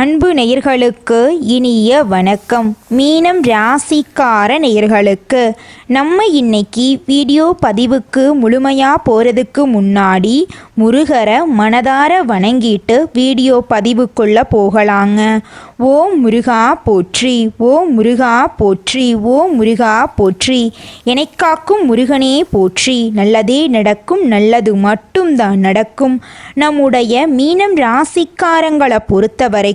அன்பு நேயர்களுக்கு இனிய வணக்கம். மீனம் ராசிக்கார நேயர்களுக்கு நம்ம இன்னைக்கு வீடியோ பதிவுக்கு முழுமையாக போகிறதுக்கு முன்னாடி முருகரை மனதார வணங்கிட்டு வீடியோ பதிவுக்குள்ளே போகலாங்க. ஓம் முருகா போற்றி, ஓம் முருகா போற்றி, ஓம் முருகா போற்றி, எனைக்காக்கும் முருகனே போற்றி. நல்லதே நடக்கும், நல்லது மட்டும்தான் நடக்கும். நம்முடைய மீனம் ராசிக்காரங்களை பொறுத்தவரை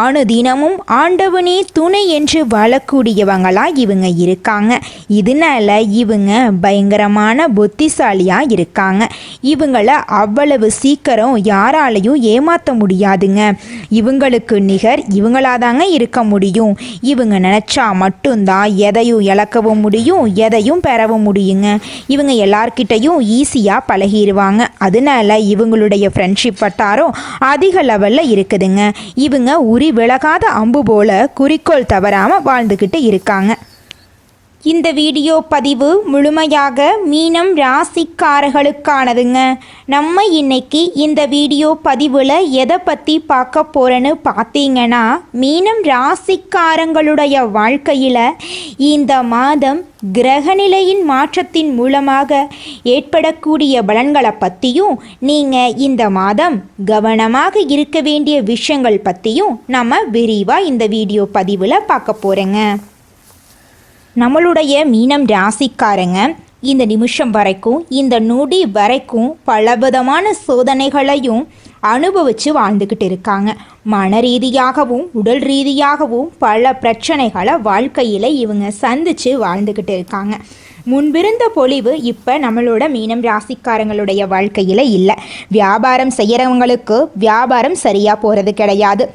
அனுதினமும் ஆண்டவனே துணை என்று வாழக்கூடியவங்களா இவங்க இருக்காங்க. இதனால இவங்க பயங்கரமான புத்திசாலியா இருக்காங்க. இவங்கள அவ்வளவு சீக்கிரம் யாராலையும் ஏமாற்ற முடியாதுங்க. இவங்களுக்கு நிகர் இவங்களாதாங்க இருக்க முடியும். இவங்க நினைச்சா மட்டும்தான் எதையும் இழக்கவும் முடியும், எதையும் பெறவும் முடியுங்க. இவங்க எல்லார்கிட்டையும் ஈஸியா பழகிடுவாங்க. அதனால இவங்களுடைய ஃப்ரெண்ட்ஷிப் வட்டாரம் அதிக லெவல்ல இருக்குதுங்க. இவங்க உரி விலகாத அம்பு போல குறிக்கோள் தவறாம வாழ்ந்துகிட்டு இருக்காங்க. இந்த வீடியோ பதிவு முழுமையாக மீனம் ராசிக்காரர்களுக்கானதுங்க. நம்ம இன்னைக்கு இந்த வீடியோ பதிவில் எதை பற்றி பார்க்க போகிறேன்னு பார்த்தீங்கன்னா, மீனம் ராசிக்காரங்களுடைய வாழ்க்கையில் இந்த மாதம் கிரகநிலையின் மாற்றத்தின் மூலமாக ஏற்படக்கூடிய பலன்களை பற்றியும், நீங்கள் இந்த மாதம் கவனமாக இருக்க வேண்டிய விஷயங்கள் பற்றியும் நம்ம விரிவாக இந்த வீடியோ பதிவில் பார்க்க போகிறோங்க. நம்மளுடைய மீனம் ராசிக்காரங்க இந்த நிமிஷம் வரைக்கும், இந்த நொடி வரைக்கும் பலவிதமான சோதனைகளையும் அனுபவித்து வாழ்ந்துக்கிட்டு இருக்காங்க. மன ரீதியாகவும் உடல் ரீதியாகவும் பல பிரச்சனைகளை வாழ்க்கையில் இவங்க சந்தித்து வாழ்ந்துக்கிட்டு இருக்காங்க. முன்பிருந்த பொலிவு இப்போ நம்மளோட மீனம் ராசிக்காரங்களுடைய வாழ்க்கையில் இல்லை. வியாபாரம் செய்கிறவங்களுக்கு வியாபாரம் சரியாக போகிறது கிடையாது.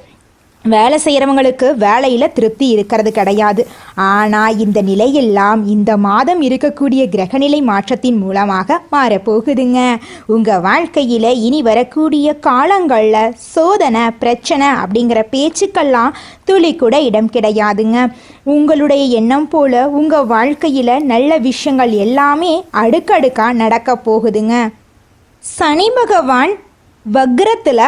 வேலை செய்கிறவங்களுக்கு வேலையில் திருப்தி இருக்கிறது கிடையாது. ஆனால் இந்த நிலையெல்லாம் இந்த மாதம் இருக்கக்கூடிய கிரகநிலை மாற்றத்தின் மூலமாக மாறப்போகுதுங்க. உங்கள் வாழ்க்கையில் இனி வரக்கூடிய காலங்களில் சோதனை பிரச்சனை அப்படிங்கிற பேச்சுக்கெல்லாம் துளி கூட இடம் கிடையாதுங்க. உங்களுடைய எண்ணம் போல் உங்கள் வாழ்க்கையில் நல்ல விஷயங்கள் எல்லாமே அடுக்கடுக்காக நடக்க போகுதுங்க. சனி பகவான் வக்ரத்தில்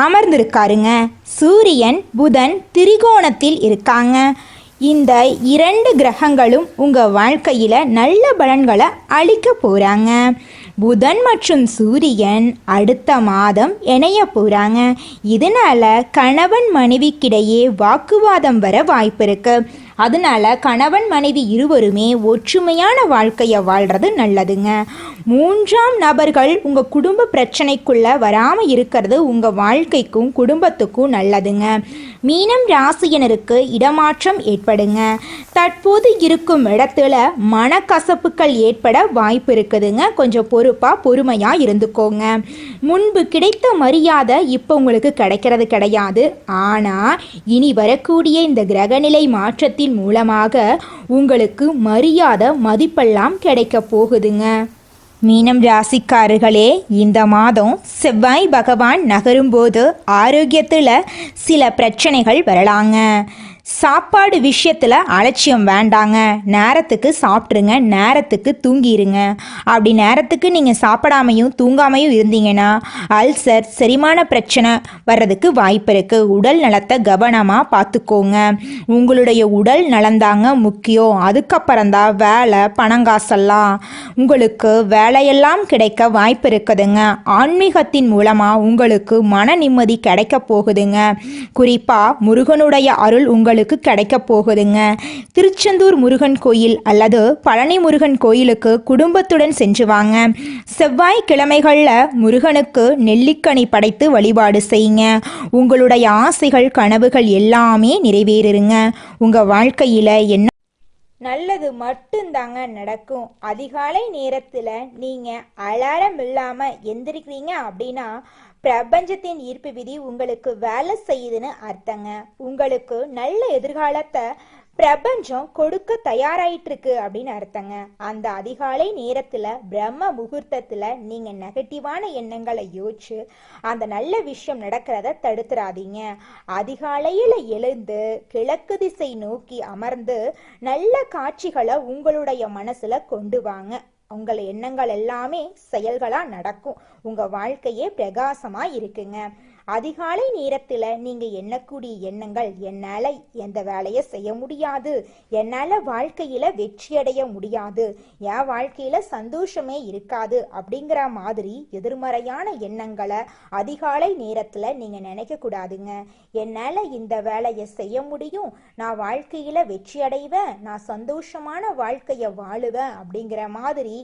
அமர்ந்திருக்காருங்க. சூரியன் புதன் திரிகோணத்தில் இருக்காங்க. இந்த இரண்டு கிரகங்களும் உங்கள் வாழ்க்கையில் நல்ல பலன்களை அளிக்க போகிறாங்க. புதன் மற்றும் சூரியன் அடுத்த மாதம் இணைய போகிறாங்க. இதனால் கணவன் மனைவிக்கிடையே வாக்குவாதம் வர வாய்ப்பு இருக்குது. அதனால கணவன் மனைவி இருவருமே ஒற்றுமையான வாழ்க்கையை வாழ்கிறது நல்லதுங்க. மூன்றாம் நபர்கள் உங்கள் குடும்ப பிரச்சனைக்குள்ளே வராமல் இருக்கிறது உங்கள் வாழ்க்கைக்கும் குடும்பத்துக்கும் நல்லதுங்க. மீனம் ராசியினருக்கு இடமாற்றம் ஏற்படுங்க. தற்போது இருக்கும் இடத்துல மனக்கசப்புகள் ஏற்பட வாய்ப்பு இருக்குதுங்க. கொஞ்சம் பொறுமையாக இருந்துக்கோங்க. முன்பு கிடைத்த மரியாதை இப்போ உங்களுக்கு கிடைக்கிறது கிடையாது. ஆனால் இனி வரக்கூடிய இந்த கிரகநிலை மாற்றத்தின் மூலமாக உங்களுக்கு மரியாதை மதிப்பெல்லாம் கிடைக்க போகுதுங்க. மீனம் ராசிக்காரர்களே, இந்த மாதம் செவ்வாய் பகவான் நகரும்போது ஆரோக்கியத்தில் சில பிரச்சனைகள் வரலாங்க. சாப்பாடு விஷயத்தில் அலட்சியம் வேண்டாங்க. நேரத்துக்கு சாப்பிட்ருங்க, நேரத்துக்கு தூங்கிடுங்க. அப்படி நேரத்துக்கு நீங்கள் சாப்பிடாமையும் தூங்காமையும் இருந்தீங்கன்னா அல்சர் செரிமான பிரச்சனை வர்றதுக்கு வாய்ப்பு இருக்குது. உடல் நலத்தை கவனமாக பார்த்துக்கோங்க. உங்களுடைய உடல் நலந்தாங்க முக்கியம். அதுக்கப்புறம்தான் வேலை பணங்காசெல்லாம். உங்களுக்கு வேலையெல்லாம் கிடைக்க வாய்ப்பு இருக்குதுங்க. ஆன்மீகத்தின் மூலமாக உங்களுக்கு மன நிம்மதி கிடைக்க போகுதுங்க. குறிப்பாக முருகனுடைய அருள் உங்களுக்கு கிடைக்க போகுதுங்க. திருச்செந்தூர் முருகன் கோயில் அல்லது பழனி முருகன் கோயிலுக்கு குடும்பத்துடன் சென்று வாங்க. செவ்வாய்க்கிழமைகளில் முருகனுக்கு நெல்லிக்கனி படைத்து வழிபாடு செய்யுங்க. உங்களுடைய ஆசைகள் கனவுகள் எல்லாமே நிறைவேறுங்க. உங்கள் வாழ்க்கையில் என்ன நல்லது மட்டும்தாங்க நடக்கும். அதிகாலை நேரத்தில் நீங்கள் அலாரம் இல்லாமல் எந்திரிக்கிறீங்க அப்படின்னா பிரபஞ்சத்தின் ஈர்ப்பு விதி உங்களுக்கு வேலை செய்யுதுன்னு அர்த்தங்க. உங்களுக்கு நல்ல எதிர்காலத்தை பிரபஞ்சம் கொடுக்க தயாராயிட்டு இருக்கு அப்படின்னு அர்த்தங்க. அந்த அதிகாலை நேரத்தில் பிரம்ம முகூர்த்தத்தில் நீங்கள் நெகட்டிவான எண்ணங்களை யோசிச்சு அந்த நல்ல விஷயம் நடக்கிறத தடுத்துறாதீங்க. அதிகாலையில் எழுந்து கிழக்கு திசை நோக்கி அமர்ந்து நல்ல காட்சிகளை உங்களுடைய மனசுல கொண்டு வாங்க. உங்கள் எண்ணங்கள் எல்லாமே செயல்களா நடக்கும். உங்க வாழ்க்கையே பிரகாசமா இருக்குங்க. அதிகாலை நேரத்தில் நீங்கள் எண்ணக்கூடிய எண்ணங்கள், என்னால் எந்த வேலையை செய்ய முடியாது, என்னால் வாழ்க்கையில் வெற்றி அடைய முடியாது, என் வாழ்க்கையில் சந்தோஷமே இருக்காது அப்படிங்கிற மாதிரி எதிர்மறையான எண்ணங்களை அதிகாலை நேரத்தில் நீங்கள் நினைக்கக்கூடாதுங்க. என்னால் இந்த வேலையை செய்ய முடியும், நான் வாழ்க்கையில் வெற்றி அடைவேன், நான் சந்தோஷமான வாழ்க்கையை வாழுவேன் அப்படிங்கிற மாதிரி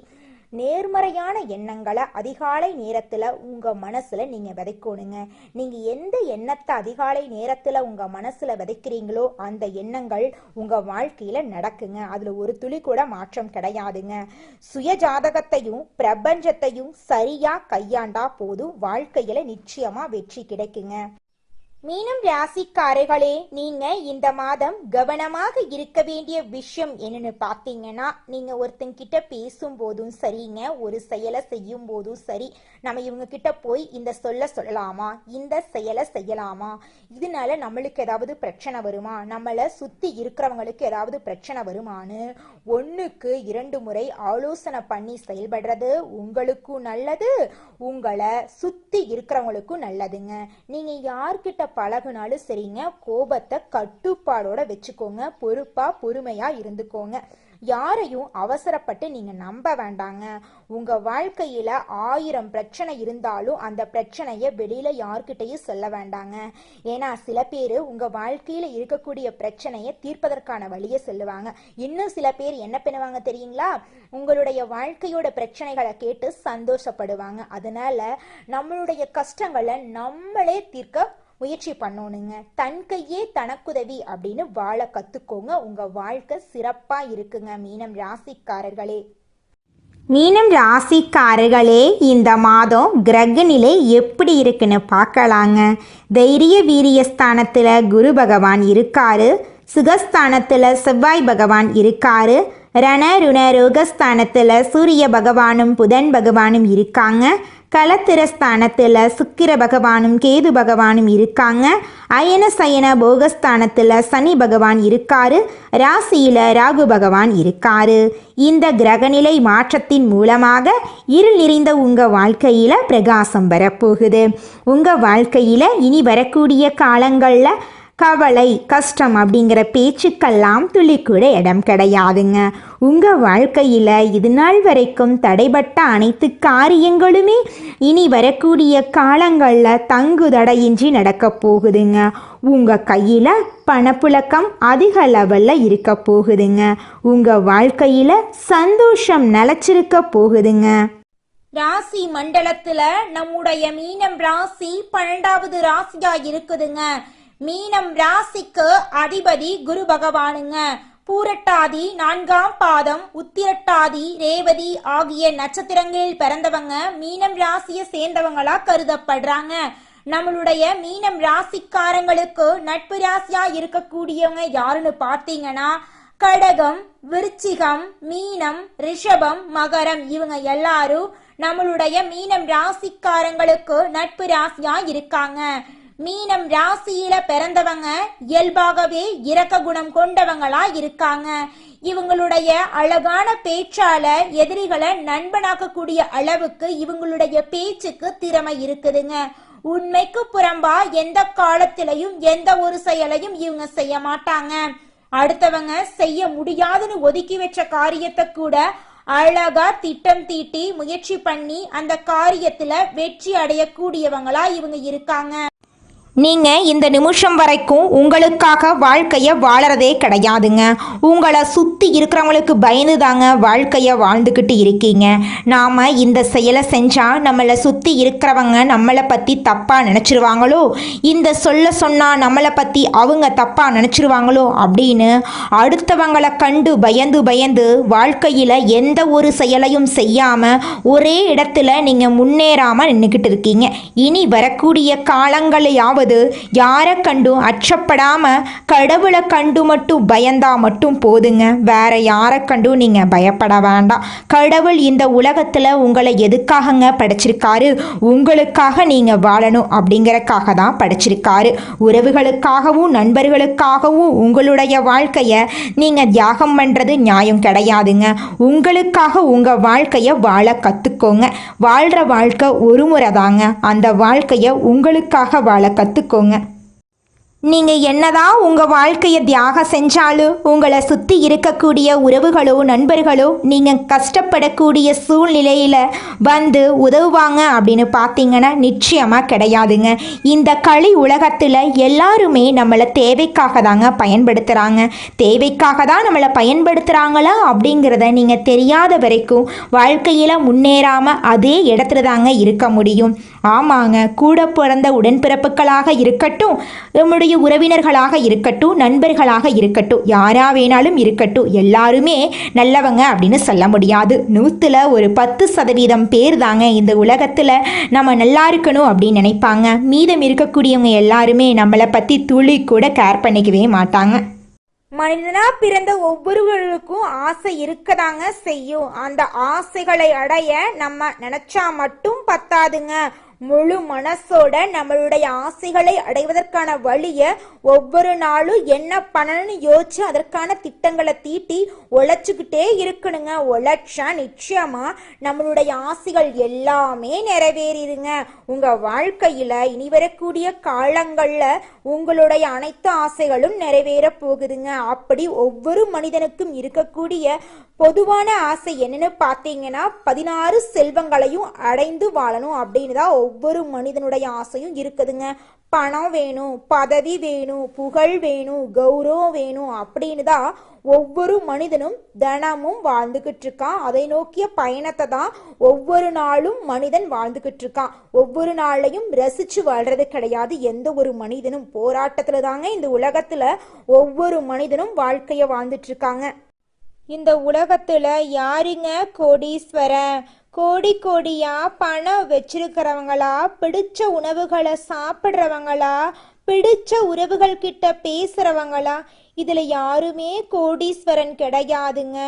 நேர்மறையான எண்ணங்களை அதிகாலை நேரத்தில் உங்கள் மனசில் நீங்கள் விதைக்கணுங்க. நீங்கள் எந்த எண்ணத்தை அதிகாலை நேரத்தில் உங்கள் மனசில் விதைக்கிறீங்களோ அந்த எண்ணங்கள் உங்கள் வாழ்க்கையில் நடக்குங்க. அதில் ஒரு துளி கூட மாற்றம் கிடையாதுங்க. சுய ஜாதகத்தையும் பிரபஞ்சத்தையும் சரியாக கையாண்டா போதும், வாழ்க்கையில் நிச்சயமாக வெற்றி கிடைக்குங்க. மீனம் ராசிக்காரர்களே, நீங்க இந்த மாதம் கவனமாக இருக்க வேண்டிய விஷயம் என்னன்னு பார்த்தீங்கன்னா, நீங்க ஒருத்தங்கிட்ட பேசும்போதும் சரிங்க, ஒரு செயலை செய்யும் போதும் சரி, நம்ம இவங்க கிட்ட போய் இந்த சொல்லலாமா, இந்த செயலை செய்யலாமா, இதனால நம்மளுக்கு ஏதாவது பிரச்சனை வருமா, நம்மளை சுத்தி இருக்கிறவங்களுக்கு ஏதாவது பிரச்சனை வருமானு 1க்கு 2 முறை ஆலோசனை பண்ணி செயல்படுறது உங்களுக்கும் நல்லது, உங்களை சுத்தி இருக்கிறவங்களுக்கும் நல்லதுங்க. நீங்க யார்கிட்ட பழகுனாலும் சரிங்க, கோபத்தை கட்டுப்பாடோட வச்சுக்கோங்க, பொறுப்பா பொறுமையா இருந்துக்கோங்க. யாரையும் அவசரப்பட்டு நீங்க நம்ப வேண்டாங்க. உங்க வாழ்க்கையில 1000 பிரச்சனை இருந்தாலும் அந்த பிரச்சனைய வெளியில யார்கிட்டையும் சொல்ல வேண்டாங்க. ஏன்னா சில பேர் உங்க வாழ்க்கையில இருக்கக்கூடிய பிரச்சனையை தீர்ப்பதற்கான வழியை சொல்லுவாங்க. இன்னும் சில பேர் என்ன பண்ணுவாங்க தெரியுங்களா, உங்களுடைய வாழ்க்கையோட பிரச்சனைகளை கேட்டு சந்தோஷப்படுவாங்க. அதனால நம்மளுடைய கஷ்டங்களை நம்மளே தீர்க்க முயற்சி பண்ணணுங்க. தன் கையே தனக்குதவி அப்படின்னு வாழ கத்துக்கோங்க. உங்க வாழ்க்கை சிறப்பா இருக்குங்க. மீனம் ராசிக்காரர்களே, மீனம் ராசிக்காரர்களே, இந்த மாதம் கிரக நிலை எப்படி இருக்குன்னு பார்க்கலாங்க. தைரிய வீரியஸ்தானத்தில் குரு பகவான் இருக்காரு, சுகஸ்தானத்தில் செவ்வாய் பகவான் இருக்காரு, ரண ருண ரோகஸ்தானத்தில் சூரிய பகவானும் புதன் பகவானும் இருக்காங்க, களத்திரஸ்தானத்தில் சுக்கிர பகவானும் கேது பகவானும் இருக்காங்க, அயன சயன போகஸ்தானத்தில் சனி பகவான் இருக்காரு, ராசியில் ராகு பகவான் இருக்காரு. இந்த கிரகநிலை மாற்றத்தின் மூலமாக இருள் நிறைந்த உங்கள் வாழ்க்கையில் பிரகாசம் வரப்போகுது. உங்கள் வாழ்க்கையில் இனி வரக்கூடிய காலங்களில் கவலை, கஷ்டம் அப்படிங்கிற பேச்சுக்கெல்லாம் துளி கூட இடம் கிடையாதுங்க. உங்கள் வாழ்க்கையில் இது நாள் வரைக்கும் தடைபட்ட அனைத்து காரியங்களுமே இனி வரக்கூடிய காலங்களில் தங்கு தடையின்றி நடக்க போகுதுங்க. உங்கள் கையில் பணப்புழக்கம் அதிக லெவலில் இருக்க போகுதுங்க. உங்கள் வாழ்க்கையில் சந்தோஷம் நிலச்சிருக்க போகுதுங்க. ராசி மண்டலத்துல நம்முடைய மீனம் ராசி 12வது ராசியா இருக்குதுங்க. மீனம் ராசிக்கு அதிபதி குரு பகவானுங்க. பூரட்டாதி 4ஆம் பாதம், உத்திரட்டாதி, ரேவதி ஆகிய நட்சத்திரங்களில் பிறந்தவங்க மீனம் ராசியை சேர்ந்தவங்களா கருதப்படுறாங்க. நம்மளுடைய மீனம் ராசிக்காரங்களுக்கு நட்பு ராசியா இருக்கக்கூடியவங்க யாருன்னு பார்த்தீங்கன்னா, கடகம், விருச்சிகம், மீனம், ரிஷபம், மகரம், இவங்க எல்லாரும் நம்மளுடைய மீனம் ராசிக்காரங்களுக்கு நட்பு ராசியா இருக்காங்க. மீனம் ராசியில பிறந்தவங்க இயல்பாகவே இரக்க குணம் கொண்டவங்களா இருக்காங்க. இவங்களுடைய அழகான பேச்சால எதிரிகளை நண்பனாக்கக்கூடிய அளவுக்கு இவங்களுடைய பேச்சுக்கு திறமை இருக்குதுங்க. உண்மைக்கு புறம்பா எந்த காலத்திலையும் எந்த ஒரு செயலையும் இவங்க செய்ய மாட்டாங்க. அடுத்தவங்க செய்ய முடியாதுன்னு ஒதுக்கி வச்ச காரியத்தை கூட அழகா திட்டம் தீட்டி முயற்சி பண்ணி அந்த காரியத்துல வெற்றி அடையக்கூடியவங்களா இவங்க இருக்காங்க. நீங்கள் இந்த நிமிஷம் வரைக்கும் உங்களுக்காக வாழ்க்கையை வாழறதே கிடையாதுங்க. உங்களை சுற்றி இருக்கிறவங்களுக்கு பயந்து தாங்க வாழ்க்கையை வாழ்ந்துக்கிட்டு இருக்கீங்க. நாம் இந்த செயலை செஞ்சால் நம்மளை சுற்றி இருக்கிறவங்க நம்மளை பற்றி தப்பாக நினச்சிருவாங்களோ, இந்த சொன்னால் நம்மளை பற்றி அவங்க தப்பாக நினச்சிருவாங்களோ அப்படின்னு அடுத்தவங்களை கண்டு பயந்து வாழ்க்கையில் எந்த ஒரு செயலையும் செய்யாமல் ஒரே இடத்துல நீங்கள் முன்னேறாமல் நின்றுக்கிட்டு இருக்கீங்க. இனி வரக்கூடிய காலங்களையாவது அதாவது யாரை கண்டும் அச்சப்படாமல் கடவுளை கண்டு மட்டும் பயந்தா மட்டும் போதுங்க. வேற யாரை கண்டும் நீங்கள் பயப்பட வேண்டாம். கடவுள் இந்த உலகத்தில் உங்களை எதுக்காகங்க படைச்சிருக்காரு? உங்களுக்காக நீங்கள் வாழணும் அப்படிங்கிறக்காக தான் படைச்சிருக்காரு. உறவுகளுக்காகவும் நண்பர்களுக்காகவும் உங்களுடைய வாழ்க்கையை நீங்கள் தியாகம் பண்ணுறது நியாயம் கிடையாதுங்க. உங்களுக்காக உங்கள் வாழ்க்கையை வாழ கற்றுக்கோங்க. வாழ்கிற வாழ்க்கை ஒரு முறை தாங்க. அந்த வாழ்க்கையை உங்களுக்காக வாழ கற்றுக்கோங்க. நீங்கள் என்னதான் உங்கள் வாழ்க்கையை தியாகம் செஞ்சாலும் உங்களை சுற்றி இருக்கக்கூடிய உறவுகளோ நண்பர்களோ நீங்கள் கஷ்டப்படக்கூடிய சூழ்நிலையில் வந்து உதவுவாங்க அப்படின்னு பார்த்தீங்கன்னா நிச்சயமாக கிடையாதுங்க. இந்த களி உலகத்தில் எல்லாருமே நம்மளை தேவைக்காக தாங்க பயன்படுத்துகிறாங்க. தேவைக்காக தான் நம்மளை பயன்படுத்துகிறாங்களா அப்படிங்கிறத நீங்கள் தெரியாத வரைக்கும் வாழ்க்கையில் முன்னேறாமல் அதே இடத்துல தாங்க இருக்க முடியும். ஆமாங்க, கூட பிறந்த உடன்பிறப்புகளாக இருக்கட்டும், நம்முடைய உறவினர்களாக இருக்கட்டும், நண்பர்களாக இருக்கட்டும், யாரா வேணாலும் இருக்கட்டும், எல்லாருமே நல்லவங்க அப்படின்னு சொல்ல முடியாது. 100ல் ஒரு 10% பேர் தாங்க இந்த உலகத்தில் நம்ம நல்லா இருக்கணும் அப்படின்னு நினைப்பாங்க. மீதம் இருக்கக்கூடியவங்க எல்லாருமே நம்மளை பற்றி துளி கூட கேர் பண்ணிக்கவே மாட்டாங்க. மனிதனா பிறந்த ஒவ்வொருவருக்கும் ஆசை இருக்கதாங்க செய்யும். அந்த ஆசைகளை அடைய நம்ம நினைச்சா மட்டும் பத்தாதுங்க. முழு மனசோட நம்மளுடைய ஆசைகளை அடைவதற்கான வழியை ஒவ்வொரு நாளும் என்ன பண்ணணும்னு யோசிச்சு அதற்கான திட்டங்களை தீட்டி உழைச்சிக்கிட்டே இருக்கணுங்க. உழைச்சா நிச்சயமா நம்மளுடைய ஆசைகள் எல்லாமே நிறைவேறிடுங்க. உங்க வாழ்க்கையில இனி வரக்கூடிய காலங்கள்ல உங்களுடைய அனைத்து ஆசைகளும் நிறைவேற போகுதுங்க. அப்படி ஒவ்வொரு மனிதனுக்கும் இருக்கக்கூடிய பொதுவான ஆசை என்னன்னு பார்த்தீங்கன்னா 16 செல்வங்களையும் அடைந்து வாழணும் அப்படின்னு தான் ஒவ்வொரு மனிதனுடைய ஆசையும் இருக்குதுங்க. பணம் வேணும், பதவி வேணும், புகழ் வேணும், கௌரவம் வேணும் அப்படின்னு தான் ஒவ்வொரு மனிதனும் தினமும் வாழ்ந்துகிட்டு இருக்கான். அதை நோக்கிய பயணத்தை தான் ஒவ்வொரு நாளும் மனிதன் வாழ்ந்துகிட்டு இருக்கான். ஒவ்வொரு நாளையும் ரசிச்சு வாழ்றது கிடையாது எந்த ஒரு மனிதனும். போராட்டத்துல தாங்க இந்த உலகத்துல ஒவ்வொரு மனிதனும் வாழ்க்கைய வாழ்ந்துட்டு இருக்காங்க. இந்த உலகத்துல யாருங்க கோடீஸ்வரன்? கோடி கோடியா பணம் வச்சிருக்கிறவங்களா, பிடிச்ச உணவுகளை சாப்பிட்றவங்களா, பிடிச்ச உறவுகள் கிட்ட பேசுறவங்களா? இதுல யாருமே கோடீஸ்வரன் கிடையாதுங்க.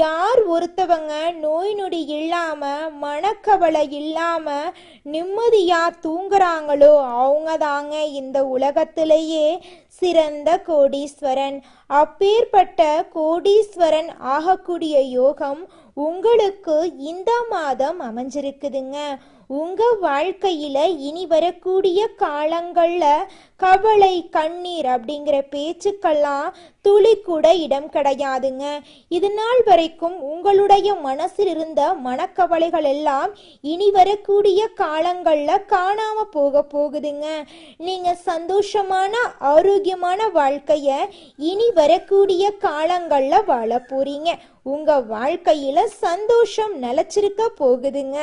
யார் ஒருத்தவங்க நோய் நொடி இல்லாம மனக்கவலை இல்லாம நிம்மதியா தூங்குறாங்களோ அவங்க தாங்க இந்த உலகத்திலேயே சிறந்த கோடீஸ்வரன். அப்பேற்பட்ட கோடீஸ்வரன் ஆகக்கூடிய யோகம் உங்களுக்கு இந்த மாதம் அமைஞ்சிருக்குதுங்க. உங்க வாழ்க்கையில இனி வரக்கூடிய காலங்கள்ல கவலை கண்ணீர் அப்படிங்கிற பேச்சுக்கெல்லாம் துளி கூட இடம் கிடையாதுங்க. இது நாள் வரைக்கும் உங்களுடைய மனசில் இருந்த மனக்கவலைகள் எல்லாம் இனி வரக்கூடிய காலங்கள்ல காணாம போகுதுங்க. நீங்க சந்தோஷமான ஆரோக்கியமான வாழ்க்கைய இனி வரக்கூடிய காலங்கள்ல வாழ போறீங்க. உங்க வாழ்க்கையில சந்தோஷம் நிலைச்சிருக்க போகுதுங்க.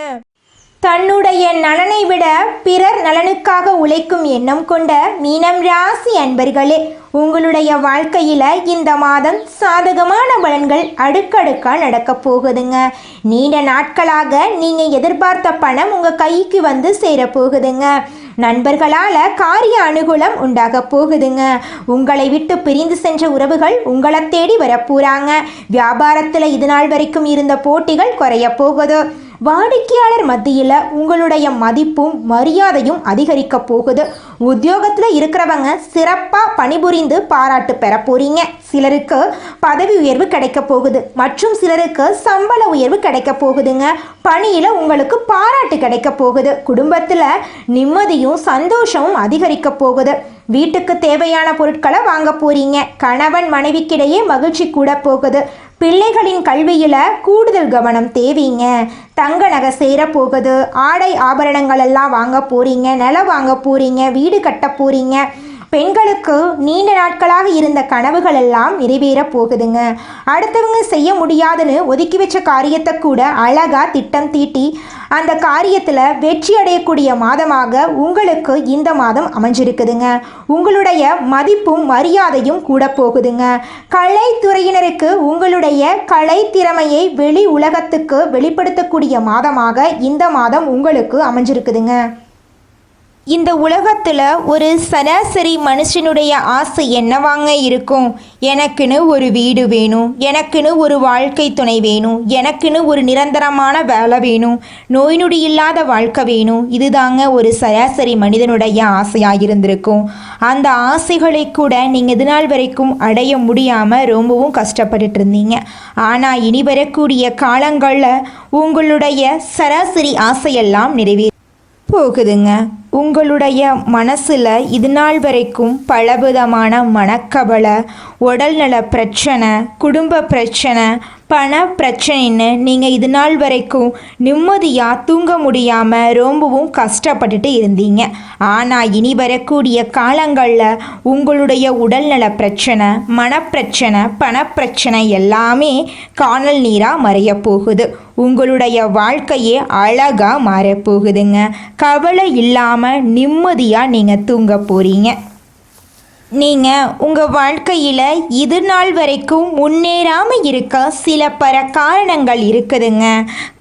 தன்னுடைய நலனை விட பிறர் நலனுக்காக உழைக்கும் எண்ணம் கொண்ட மீனம் ராசி அன்பர்களே, உங்களுடைய வாழ்க்கையில் இந்த மாதம் சாதகமான பலன்கள் அடுக்கடுக்காக நடக்க போகுதுங்க. நீண்ட நாட்களாக நீங்கள் எதிர்பார்த்த பணம் உங்கள் கைக்கு வந்து சேரப்போகுதுங்க. நண்பர்களால் காரிய அனுகூலம் உண்டாக போகுதுங்க. உங்களை விட்டு பிரிந்து சென்ற உறவுகள் உங்களை தேடி வரப்போகிறாங்க. வியாபாரத்தில் இது நாள் வரைக்கும் இருந்த போட்டிகள் குறைய போகுது. வாடிக்கையாளர் மத்தியில் உங்களுடைய மதிப்பும் மரியாதையும் அதிகரிக்க போகுது. உத்தியோகத்தில் இருக்கிறவங்க சிறப்பாக பணிபுரிந்து பாராட்டு பெற போறீங்க. சிலருக்கு பதவி உயர்வு கிடைக்க போகுது மற்றும் சிலருக்கு சம்பள உயர்வு கிடைக்க போகுதுங்க. பணியில் உங்களுக்கு பாராட்டு கிடைக்க போகுது. குடும்பத்தில் நிம்மதியும் சந்தோஷமும் அதிகரிக்க போகுது. வீட்டுக்கு தேவையான பொருட்களை வாங்க போறீங்க. கணவன் மனைவிக்கிடையே மகிழ்ச்சி கூட போகுது. பிள்ளைகளின் கல்வியில் கூடுதல் கவனம் தேவைங்க. தங்க நகை சேர போகுது. ஆடை ஆபரணங்கள் எல்லாம் வாங்க போறீங்க. நிலம் வாங்க போறீங்க. வீடு கட்ட போறீங்க. பெண்களுக்கு நீண்ட நாட்களாக இருந்த கனவுகள் எல்லாம் நிறைவேற போகுதுங்க. அடுத்தவங்க செய்ய முடியாதுன்னு ஒதுக்கி வச்ச காரியத்தை கூட அழகா திட்டம் தீட்டி அந்த காரியத்தில் வெற்றி அடையக்கூடிய மாதமாக உங்களுக்கு இந்த மாதம் அமைஞ்சிருக்குதுங்க. உங்களுடைய மதிப்பும் மரியாதையும் கூட போகுதுங்க. கலைத்துறையினருக்கு உங்களுடைய கலை திறமையை வெளி உலகத்துக்கு வெளிப்படுத்தக்கூடிய மாதமாக இந்த மாதம் உங்களுக்கு அமைஞ்சிருக்குதுங்க. இந்த உலகத்தில் ஒரு சராசரி மனுஷனுடைய ஆசை என்னவாங்க இருக்கும்? எனக்குன்னு ஒரு வீடு வேணும், எனக்குன்னு ஒரு வாழ்க்கை துணை வேணும், எனக்குன்னு ஒரு நிரந்தரமான வேலை வேணும், நோய் நொடி இல்லாத வாழ்க்கை வேணும். இதுதாங்க ஒரு சராசரி மனிதனுடைய ஆசையாக இருந்திருக்கும். அந்த ஆசைகளை கூட நீங்கள் இது நாள் வரைக்கும் அடைய முடியாமல் ரொம்பவும் கஷ்டப்பட்டுட்டு இருந்தீங்க. ஆனால் இனி வரக்கூடிய காலங்களில் உங்களுடைய சராசரி ஆசையெல்லாம் போகுதுங்க. உங்களுடைய மனசில் இது நாள் வரைக்கும் பலவிதமான மனக்கவலை, உடல்நல பிரச்சனை, குடும்ப பிரச்சனை, பண பிரச்சனைன்னு நீங்கள் இது நாள் வரைக்கும் நிம்மதியாக தூங்க முடியாமல் ரொம்பவும் கஷ்டப்பட்டுட்டு இருந்தீங்க. ஆனால் இனி வரக்கூடிய காலங்களில் உங்களுடைய உடல்நல பிரச்சனை, மனப்பிரச்சனை, பணப்பிரச்சனை எல்லாமே காணல் நீராக மறைய போகுது. உங்களுடைய வாழ்க்கையே அழகாக மாறப்போகுதுங்க. கவலை இல்லாமல் நிம்மதியாக நீங்கள் தூங்க போகிறீங்க. நீங்கள் உங்கள் வாழ்க்கையில் இது நாள் வரைக்கும் முன்னேறாமல் இருக்க சில காரணங்கள் இருக்குதுங்க.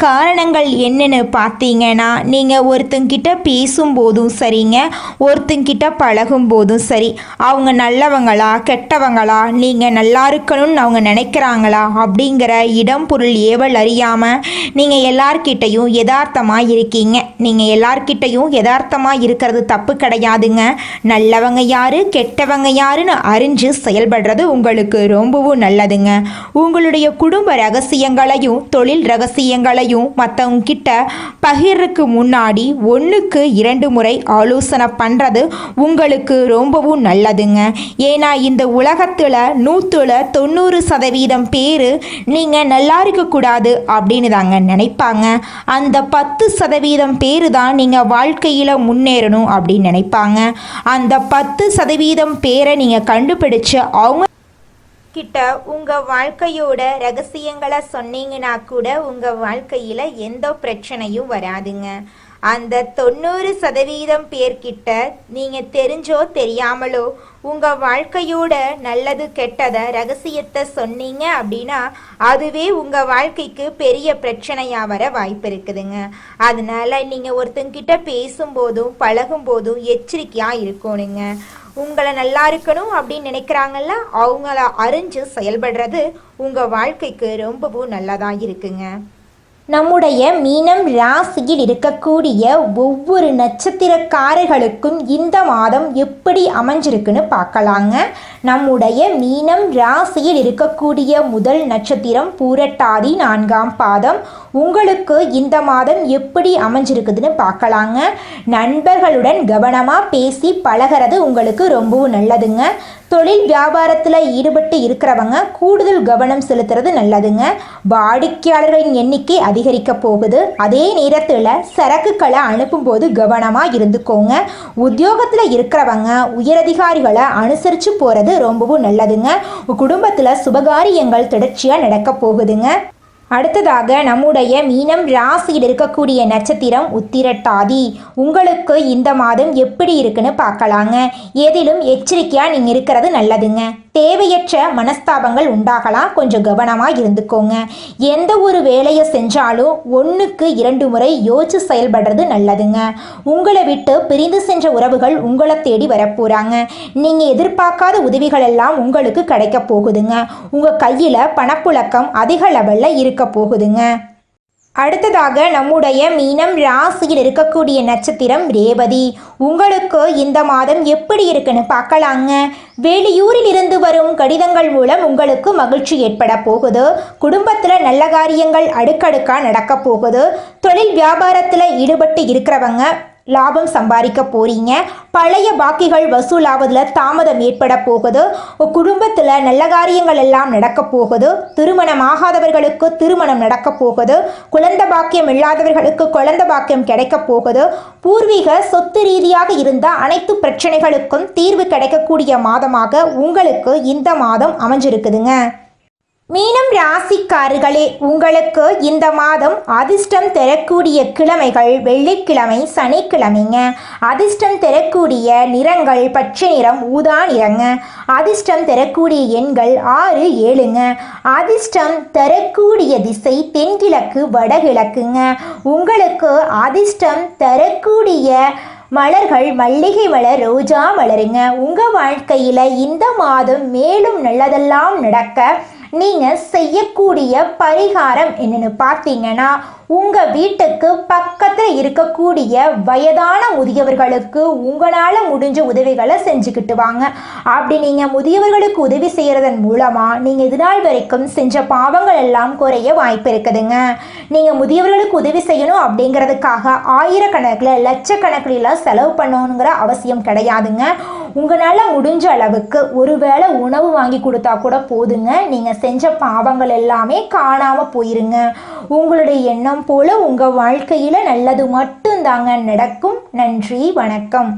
காரணங்கள் என்னென்னு பார்த்தீங்கன்னா, நீங்கள் ஒருத்தங்கிட்ட பேசும்போதும் சரிங்க, ஒருத்தங்கிட்ட பழகும் போதும் சரி, அவங்க நல்லவங்களா கெட்டவங்களா, நீங்கள் நல்லா இருக்கணும்னு அவங்க நினைக்கிறாங்களா அப்படிங்கிற இடம் பொருள் ஏவல் அறியாமல் நீங்கள் எல்லார்கிட்டையும் யதார்த்தமாக இருக்கீங்க. நீங்கள் எல்லார்கிட்டையும் யதார்த்தமாக இருக்கிறது தப்பு கிடையாதுங்க. நல்லவங்க யார் கெட்டவங்க யாருன்னு அறிஞ்சு செயல்படுறது உங்களுக்கு ரொம்பவும் நல்லதுங்க. உங்களுடைய குடும்ப ரகசியங்களையும் தொழில் ரகசியங்களையும் மற்றவங்க கிட்ட பகிர்றதுக்கு முன்னாடி 1க்கு 2 முறை ஆலோசனை பண்ணுறது உங்களுக்கு ரொம்பவும் நல்லதுங்க. ஏன்னா இந்த உலகத்தில் 90% பேர் நீங்கள் நல்லா இருக்கக்கூடாது அப்படின்னு தாங்க நினைப்பாங்க. அந்த 10% பேர் தான் நீங்கள் வாழ்க்கையில் முன்னேறணும் அப்படின்னு நினைப்பாங்க. அந்த 10% பேரை நீங்கள் கண்டுபிடிச்சு அவங்க கிட்ட உங்கள் வாழ்க்கையோட ரகசியங்களை சொன்னீங்கன்னா கூட உங்கள் வாழ்க்கையில் எந்த பிரச்சனையும் வராதுங்க. அந்த 90% பேர்கிட்ட நீங்கள் தெரிஞ்சோ தெரியாமலோ உங்கள் வாழ்க்கையோட நல்லது கெட்டதை ரகசியத்தை சொன்னீங்க அப்படின்னா அதுவே உங்கள் வாழ்க்கைக்கு பெரிய பிரச்சனையாக வர வாய்ப்பு இருக்குதுங்க. அதனால நீங்கள் ஒருத்தங்கிட்ட பேசும்போதும் பழகும்போதும் எச்சரிக்கையாக இருக்கணுங்க. உங்களை நல்லா இருக்கணும் அப்படின்னு நினைக்கிறாங்கல்ல, அவங்கள அறிஞ்சு செயல்படுறது உங்கள் வாழ்க்கைக்கு ரொம்பவும் நல்லதாக இருக்குங்க. நம்முடைய மீனம் ராசியில் இருக்கக்கூடிய ஒவ்வொரு நட்சத்திரக்காரர்களுக்கும் இந்த மாதம் எப்படி அமைஞ்சிருக்குன்னு பார்க்கலாங்க. நம்முடைய மீனம் ராசியில் இருக்கக்கூடிய முதல் நட்சத்திரம் பூரட்டாதி 4ஆம் பாதம். உங்களுக்கு இந்த மாதம் எப்படி அமைஞ்சிருக்குதுன்னு பார்க்கலாங்க. நண்பர்களுடன் கவனமாக பேசி பழகிறது உங்களுக்கு ரொம்பவும் நல்லதுங்க. தொழில் வியாபாரத்தில் ஈடுபட்டு இருக்கிறவங்க கூடுதல் கவனம் செலுத்துறது நல்லதுங்க. வாடிக்கையாளர்களின் எண்ணிக்கை அதிகரிக்க போகுது. அதே நேரத்தில் சரக்குகளை அனுப்பும்போது கவனமாக இருந்துக்கோங்க. உத்தியோகத்தில் இருக்கிறவங்க உயரதிகாரிகளை அனுசரித்து போகிறது ரொம்பவும் நல்லதுங்க. குடும்பத்தில் சுபகாரியங்கள் தொடர்ச்சியாக நடக்க போகுதுங்க. அடுத்ததாக நம்முடைய மீனம் ராசியில் இருக்கக்கூடிய நட்சத்திரம் உத்திரட்டாதி. உங்களுக்கு இந்த மாதம் எப்படி இருக்குன்னு பார்க்கலாங்க. எதிலும் எச்சரிக்கையாக நீங்கள் இருக்கிறது நல்லதுங்க. தேவையற்ற மனஸ்தாபங்கள் உண்டாகலாம், கொஞ்சம் கவனமாக இருந்துக்கோங்க. எந்த ஒரு வேலையை செஞ்சாலும் 1க்கு 2 முறை யோசிச்சு செயல்படுறது நல்லதுங்க. உங்களை விட்டு பிரிந்து சென்ற உறவுகள் உங்களை தேடி வரப்போகிறாங்க. நீங்கள் எதிர்பார்க்காத உதவிகள் எல்லாம் உங்களுக்கு கிடைக்க போகுதுங்க. உங்கள் கையில் பணப்புழக்கம் அதிக லெவலில் இருக்க போகுதுங்க. அடுத்ததாக நம்முடைய மீனம் ராசியில் இருக்கக்கூடிய நட்சத்திரம் ரேவதி. உங்களுக்கு இந்த மாதம் எப்படி இருக்குன்னு பார்க்கலாங்க. வெளியூரில் இருந்து வரும் கடிதங்கள் மூலம் உங்களுக்கு மகிழ்ச்சி ஏற்பட போகுது. குடும்பத்தில் நல்ல காரியங்கள் அடுக்கடுக்காக நடக்க போகுது. தொழில் வியாபாரத்தில் ஈடுபட்டு இருக்கிறவங்க லாபம் சம்பாதிக்க போறீங்க. பழைய பாக்கிகள் வசூலாவதில் தாமதம் ஏற்பட போகுது. குடும்பத்தில் நல்ல காரியங்கள் எல்லாம் நடக்க போகுது. திருமணம் ஆகாதவர்களுக்கு திருமணம் நடக்க போகுது. குழந்தை பாக்கியம் இல்லாதவர்களுக்கு குழந்தை பாக்கியம் கிடைக்க போகுது. பூர்வீக சொத்து ரீதியாக இருந்த அனைத்து பிரச்சனைகளுக்கும் தீர்வு கிடைக்கக்கூடிய மாதமாக உங்களுக்கு இந்த மாதம் அமைஞ்சிருக்குதுங்க. மீனம் ராசிக்காரர்களே, உங்களுக்கு இந்த மாதம் அதிர்ஷ்டம் தரக்கூடிய கிழமைகள் வெள்ளிக்கிழமை, சனிக்கிழமைங்க. அதிர்ஷ்டம் தரக்கூடிய நிறங்கள் பச்சை நிறம், ஊதா நிறங்க. அதிர்ஷ்டம் தரக்கூடிய எண்கள் 6, 7ங்க. அதிர்ஷ்டம் தரக்கூடிய திசை தென்கிழக்கு, வடகிழக்குங்க. உங்களுக்கு அதிர்ஷ்டம் தரக்கூடிய மலர்கள் மல்லிகை மலர் ரோஜா மலருங்க. உங்கள் வாழ்க்கையில் இந்த மாதம் மேலும் நல்லதெல்லாம் நடக்க நீங்கள் செய்யக்கூடிய பரிகாரம் என்னன்னு பார்த்தீங்கன்னா, உங்கள் வீட்டுக்கு பக்கத்தில் இருக்கக்கூடிய வயதான முதியவர்களுக்கு உங்களால் முடிஞ்ச உதவிகளை செஞ்சுக்கிட்டு வாங்க. அப்படி நீங்கள் முதியவர்களுக்கு உதவி செய்கிறதன் மூலமாக நீங்கள் இது நாள் வரைக்கும் செஞ்ச பாவங்கள் எல்லாம் குறைய வாய்ப்பு இருக்குதுங்க. நீங்கள் முதியவர்களுக்கு உதவி செய்யணும் அப்படிங்கிறதுக்காக ஆயிரக்கணக்கில் லட்சக்கணக்கில் செலவு பண்ணணுங்கிற அவசியம் கிடையாதுங்க. உங்களால் முடிஞ்ச அளவுக்கு ஒருவேளை உணவு வாங்கி கொடுத்தா கூட போதுங்க. நீங்கள் செஞ்ச பாவங்கள் எல்லாமே காணாமல் போயிருங்க. உங்களுடைய எண்ணம் போல உங்கள் வாழ்க்கையில் நல்லது மட்டும்தாங்க நடக்கும். நன்றி, வணக்கம்.